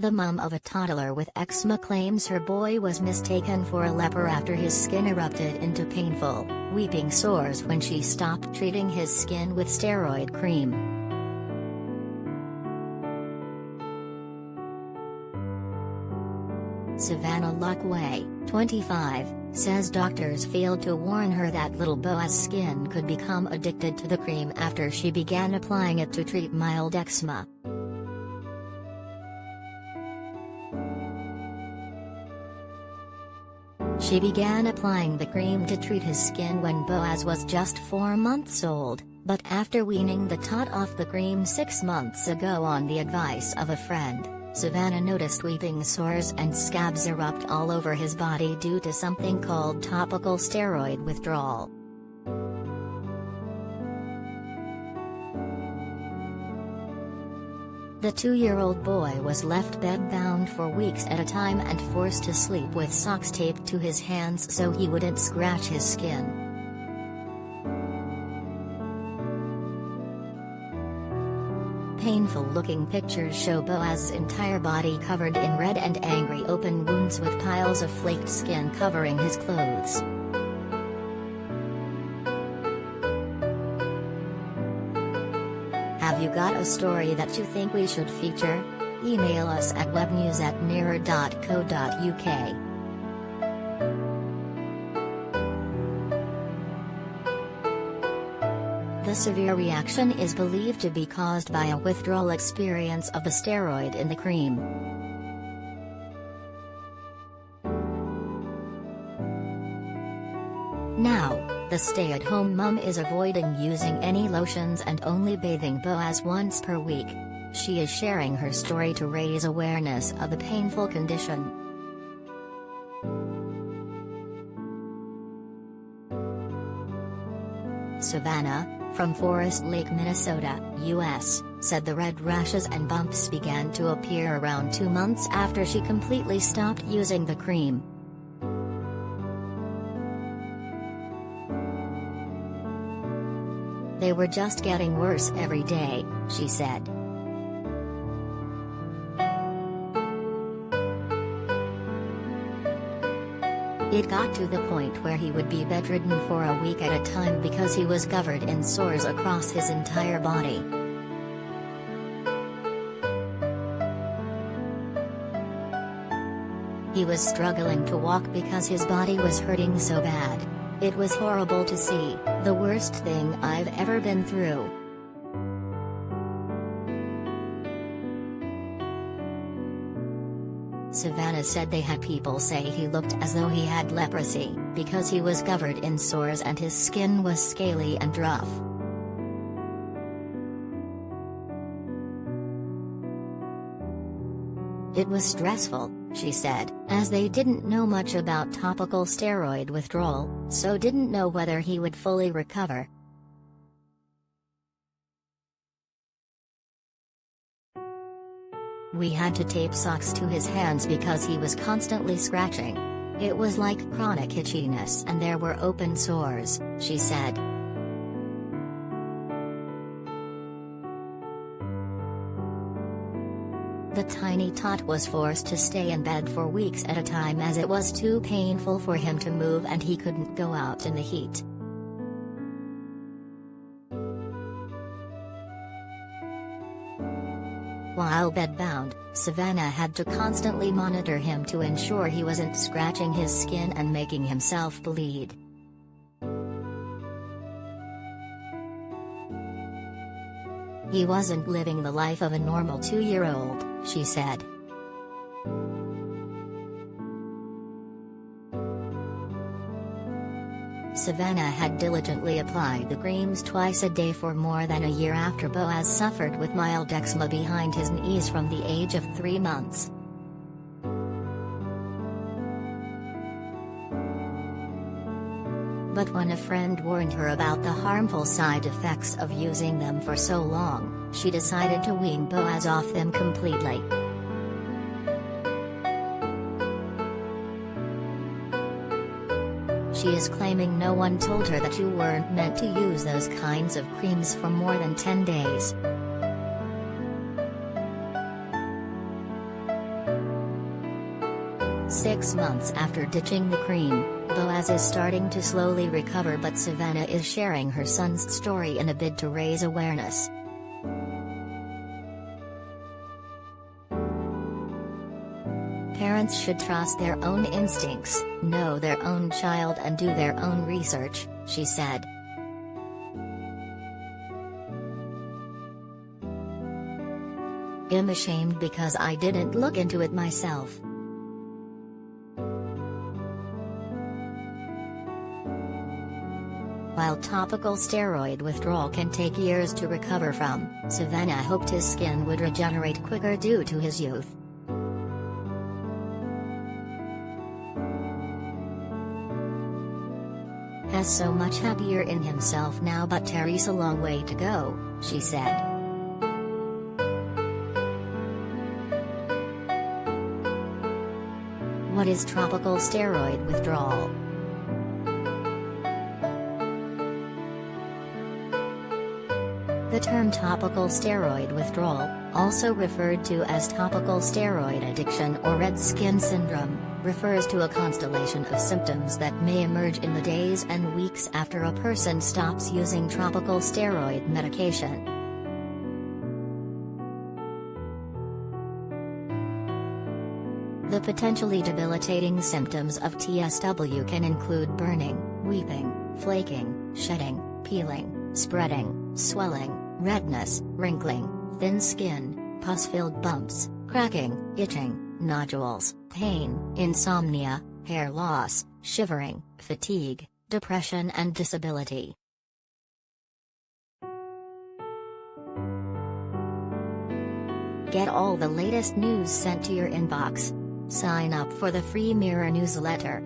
The mom of a toddler with eczema claims her boy was mistaken for a leper after his skin erupted into painful, weeping sores when she stopped treating his skin with steroid cream. Savannah LaQua, 25, says doctors failed to warn her that little Boaz's skin could become addicted to the cream after she began applying it to treat mild eczema. She began applying the cream to treat his skin when Boaz was just 4 months old, but after weaning the tot off the cream 6 months ago on the advice of a friend, Savannah noticed weeping sores and scabs erupt all over his body due to something called topical steroid withdrawal. The 2-year-old boy was left bedbound for weeks at a time and forced to sleep with socks taped to his hands so he wouldn't scratch his skin. Painful-looking pictures show Boaz's entire body covered in red and angry open wounds with piles of flaked skin covering his clothes. Have you got a story that you think we should feature? Email us at webnews@mirror.co.uk. The severe reaction is believed to be caused by a withdrawal experience of the steroid in the cream. Now, the stay-at-home mom is avoiding using any lotions and only bathing Boaz once per week. She is sharing her story to raise awareness of the painful condition. Savannah, from Forest Lake, Minnesota, U.S., said the red rashes and bumps began to appear around 2 months after she completely stopped using the cream. They were just getting worse every day, she said. It got to the point where he would be bedridden for a week at a time because he was covered in sores across his entire body. He was struggling to walk because his body was hurting so bad. It was horrible to see, the worst thing I've ever been through. Savannah said they had people say he looked as though he had leprosy, because he was covered in sores and his skin was scaly and rough. It was stressful, she said, as they didn't know much about topical steroid withdrawal, so didn't know whether he would fully recover. We had to tape socks to his hands because he was constantly scratching. It was like chronic itchiness and there were open sores, she said. The tiny tot was forced to stay in bed for weeks at a time as it was too painful for him to move and he couldn't go out in the heat. While bedbound, Savannah had to constantly monitor him to ensure he wasn't scratching his skin and making himself bleed. He wasn't living the life of a normal 2-year-old, she said. Savannah had diligently applied the creams twice a day for more than a year after Boaz suffered with mild eczema behind his knees from the age of 3 months. But when a friend warned her about the harmful side effects of using them for so long, she decided to wean Boaz off them completely. She is claiming no one told her that you weren't meant to use those kinds of creams for more than 10 days. 6 months after ditching the cream, Boaz is starting to slowly recover, but Savannah is sharing her son's story in a bid to raise awareness. Parents should trust their own instincts, know their own child and do their own research, she said. I'm ashamed because I didn't look into it myself. While topical steroid withdrawal can take years to recover from, Savannah hoped his skin would regenerate quicker due to his youth. Has so much happier in himself now, but Terry's a long way to go, she said. What is topical steroid withdrawal? The term topical steroid withdrawal, also referred to as topical steroid addiction or red skin syndrome, refers to a constellation of symptoms that may emerge in the days and weeks after a person stops using topical steroid medication. The potentially debilitating symptoms of TSW can include burning, weeping, flaking, shedding, peeling, spreading, swelling, redness, wrinkling, thin skin, pus-filled bumps, cracking, itching, nodules, pain, insomnia, hair loss, shivering, fatigue, depression and disability. Get all the latest news sent to your inbox. Sign up for the free Mirror newsletter.